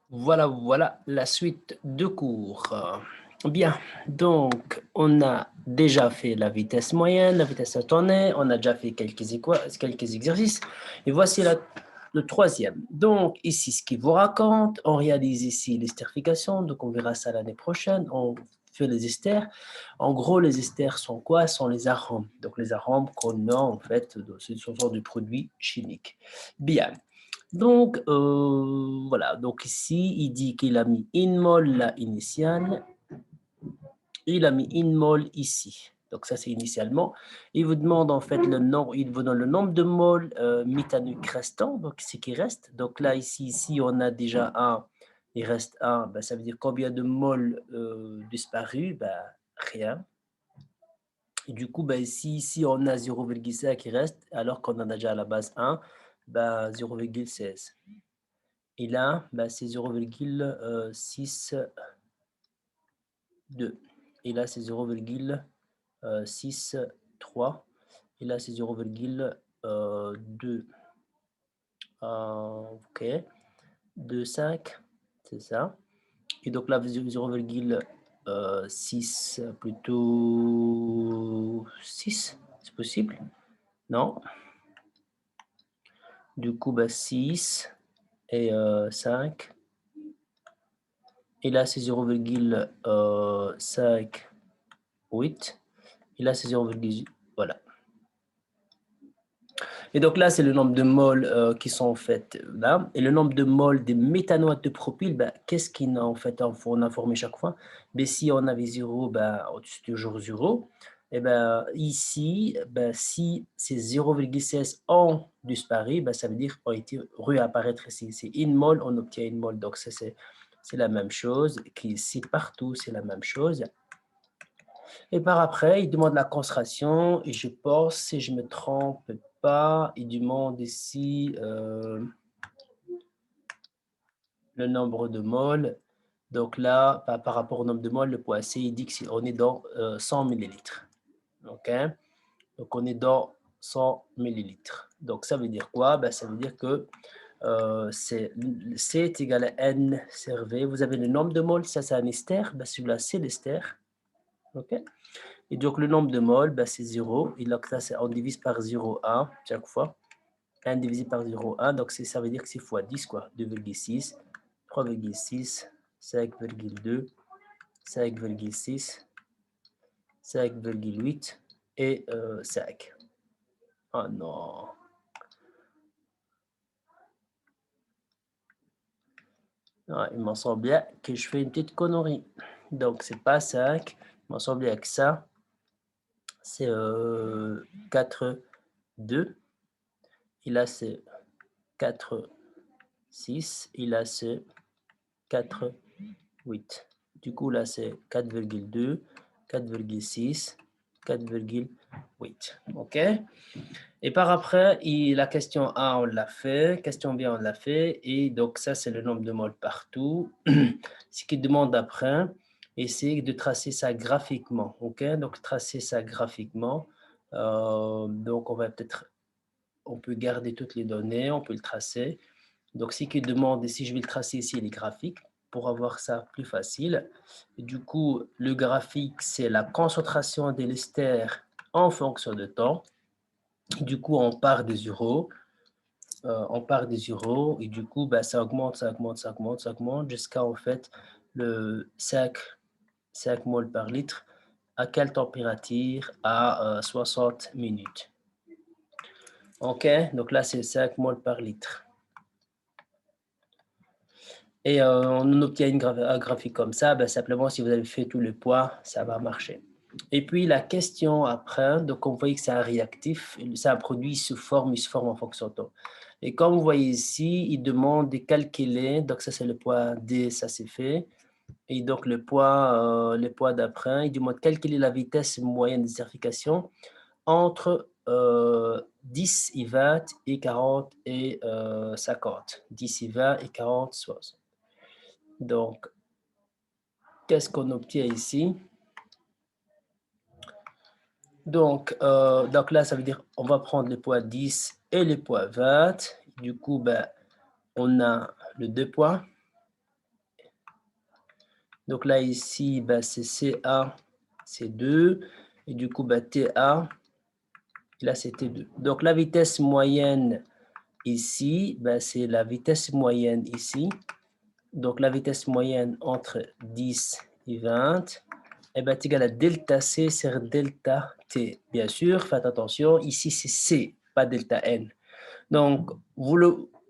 Voilà la suite de cours. Bien, donc on a déjà fait la vitesse moyenne, la vitesse attendue, on a déjà fait quelques exercices, et voici le troisième. Donc ici, ce qu'il vous raconte, on réalise ici l'esterification, donc on verra ça l'année prochaine, on fait les esters. En gros, les esters sont quoi? Sont les arômes. Donc les arômes qu'on a en fait, ce sont des produits chimiques. Bien. Donc, voilà. Donc ici, il dit qu'il a mis une mol là initiale. Il a mis une mol ici. Donc ça, c'est initialement. Il vous demande en fait le nombre, il vous donne le nombre de moles méthaniques restants, donc ce qui reste. Donc là, ici, on a déjà un, il reste un, ben, ça veut dire combien de moles disparus? Ben, rien. Et du coup, ben, ici, on a 0,5 qui reste, alors qu'on en a déjà à la base 1, ben, 0,16. Et là, bah, c'est 0,62. Et là, c'est 0,63. Et là, c'est 0,2. OK. 2,5. C'est ça. Et donc là, 0,6, plutôt 6. C'est possible? Non. Du coup, bah, 6 et 5. Et là, c'est 0,58. Et là, c'est 0,8. Voilà. Et donc là, c'est le nombre de moles qui sont en fait là. Et le nombre de moles des méthanoates de propyle, ben, qu'est-ce qu'on a en fait on a formé chaque fois? Ben, si on avait 0, ben, au-dessus toujours 0. Et ben, ici, ben, si ces 0,16 ont disparu, ben, ça veut dire ont été réapparaître ici. C'est une mole, on obtient une mole. Donc, c'est la même chose. Ici, partout, c'est la même chose. Et par après, il demande la concentration. Et je pense, si je ne me trompe pas, il demande ici le nombre de moles. Donc là, par rapport au nombre de moles, le poids C, il dit qu'on est dans 100 millilitres. OK? Donc on est dans 100 millilitres. Donc ça veut dire quoi? Ben, ça veut dire que C est égal à N sur V. Vous avez le nombre de moles, ça c'est un ester. Ben, celui-là, c'est l'ester. OK? Et donc, le nombre de moles, ben, c'est 0. Et donc, là, on divise par 0,1 chaque fois. 1 divisé par 0,1. Donc, ça veut dire que c'est fois 10, quoi. 2,6, 3,6, 5,2, 5,6, 5,8 et 5. Oh non. Ah, il m'en semble bien que je fais une petite connerie. Donc, c'est pas 5. Il m'en semble bien que ça, c'est 4, 2. Et là, c'est 4, 6. Et là, c'est 4, 8. Du coup, là, c'est 4,2, 4,6, 4,8. OK? Et par après, la question A, on l'a fait. Question B, on l'a fait. Et donc, ça, c'est le nombre de moles partout. Ce qu'il demande après, c'est de tracer ça graphiquement. OK? Donc, tracer ça graphiquement. Donc, on peut garder toutes les données, on peut le tracer. Donc, ce qu'il demande, et si je vais le tracer ici, les graphiques, pour avoir ça plus facile. Et du coup, le graphique, c'est la concentration de l'ester en fonction de temps. Et du coup, on part des euros. Et du coup, ben, ça augmente, ça augmente, ça augmente, ça augmente, jusqu'à en fait le 5 moles par litre. À quelle température? À 60 minutes. OK? Donc là, c'est 5 moles par litre. Et on obtient un graphique comme ça, ben, simplement si vous avez fait tout le poids, ça va marcher. Et puis la question après, donc on voit que c'est un réactif, c'est un produit, il se forme en fonction de temps. Et comme vous voyez ici, il demande de calculer, donc ça c'est le poids D, ça c'est fait. Et donc le poids d'après, il demande de calculer la vitesse moyenne de certification entre 10 et 20 et 40 et 50. 10 et 20 et 40, 60. Donc, qu'est-ce qu'on obtient ici? Donc là, ça veut dire on va prendre le poids 10 et le poids 20. Du coup, ben, on a le 2 poids. Donc là, ici, ben, c'est CA, C2. Et du coup, ben, TA, là, c'est T2. Donc la vitesse moyenne ici, ben, c'est la vitesse moyenne ici. Donc la vitesse moyenne entre 10 et 20, eh ben, est égal à delta C sur delta T. Bien sûr, faites attention, ici c'est C, pas delta N. Donc,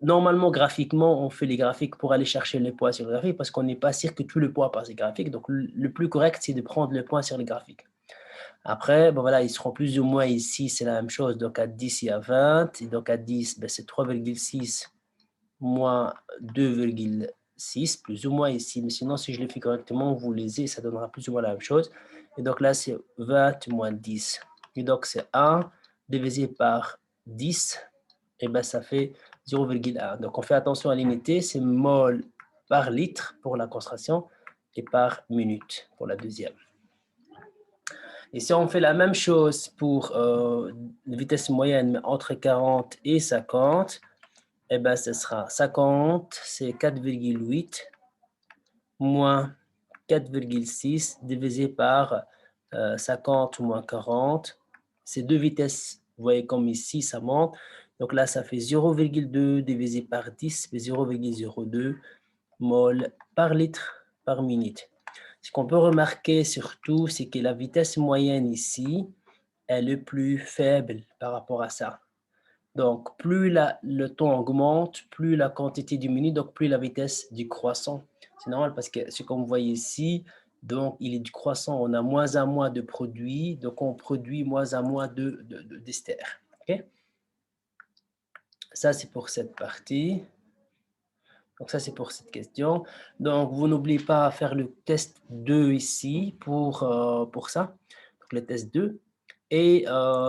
normalement, graphiquement, on fait les graphiques pour aller chercher les poids sur le graphique parce qu'on n'est pas sûr que tout le poids passe les graphiques. Donc, le plus correct, c'est de prendre le point sur le graphique. Après, bon, voilà, ils seront plus ou moins ici, c'est la même chose. Donc, à 10 et à 20. Et donc, à 10, ben, c'est 3,6 moins 2,6, plus ou moins ici. Mais sinon, si je le fais correctement, vous lisez, ça donnera plus ou moins la même chose. Et donc là, c'est 20 moins 10. Et donc, c'est 1 divisé par 10. Et bien, ça fait 0,1. Donc, on fait attention à l'unité. C'est mol par litre pour la concentration et par minute pour la deuxième. Et si on fait la même chose pour la vitesse moyenne, mais entre 40 et 50, eh bien, ce sera 50, c'est 4,8 moins 4,6 divisé par 50 moins 40. C'est deux vitesses, vous voyez comme ici, ça monte. Donc là, ça fait 0,2 divisé par 10, c'est 0,02 mol par litre par minute. Ce qu'on peut remarquer surtout, c'est que la vitesse moyenne ici est le plus faible par rapport à ça. Donc, plus le temps augmente, plus la quantité diminue, donc plus la vitesse du croissant. C'est normal parce que c'est comme vous voyez ici, donc il est du croissant, on a moins en moins de produits, donc on produit moins en moins d'ester. Okay? Ça, c'est pour cette partie. Donc, ça, c'est pour cette question. Donc, vous n'oubliez pas à faire le test 2 ici pour ça. Donc, le test 2. Et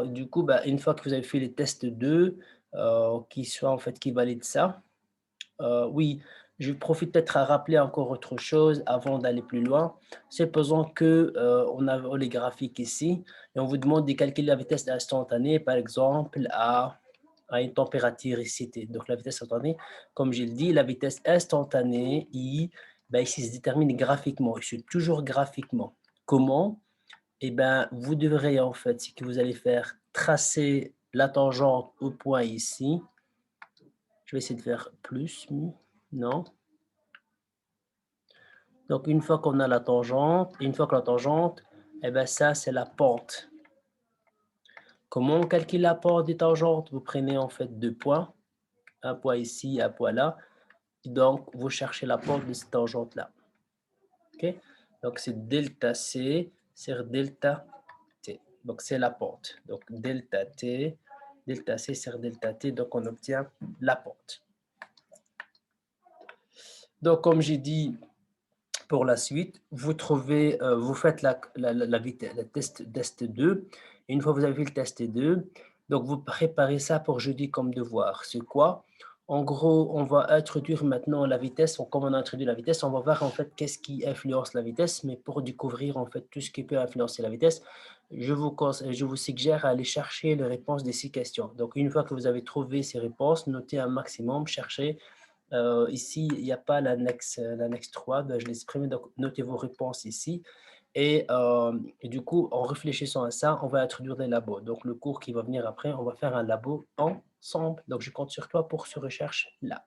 du coup, bah, une fois que vous avez fait le test 2, qui valide ça, oui, je profite peut-être à rappeler encore autre chose avant d'aller plus loin. Supposons que on a les graphiques ici et on vous demande de calculer la vitesse instantanée, par exemple, à une température ici. Donc, la vitesse instantanée, comme je l'ai dit, la vitesse instantanée, I, ben, ici, se détermine graphiquement. C'est toujours graphiquement. Comment? Eh bien, vous devrez, en fait, ce que vous allez faire, tracer la tangente au point ici. Je vais essayer de faire plus, non. Donc, une fois qu'on a la tangente, eh bien, ça, c'est la pente. Comment on calcule la pente des tangentes? Vous prenez, en fait, deux points, un point ici, un point là. Donc, vous cherchez la pente de cette tangente-là. OK? Donc, c'est delta C sur delta T. Donc, c'est la pente. Donc, delta C sur delta T. Donc, on obtient la pente. Donc, comme j'ai dit, pour la suite, vous faites le test 2. Et une fois que vous avez fait le test 2, donc vous préparez ça pour jeudi comme devoir. C'est quoi? En gros, on va introduire maintenant la vitesse. Comme on a introduit la vitesse, on va voir en fait qu'est-ce qui influence la vitesse. Mais pour découvrir en fait tout ce qui peut influencer la vitesse, je vous suggère d'aller chercher les réponses des 6 questions. Donc, une fois que vous avez trouvé ces réponses, notez un maximum, cherchez. Ici, il n'y a pas l'annexe 3, ben, je l'ai exprimé, donc notez vos réponses ici. Et du coup, en réfléchissant à ça, on va introduire des labos. Donc, le cours qui va venir après, on va faire un labo ensemble. Donc, je compte sur toi pour ce recherche-là.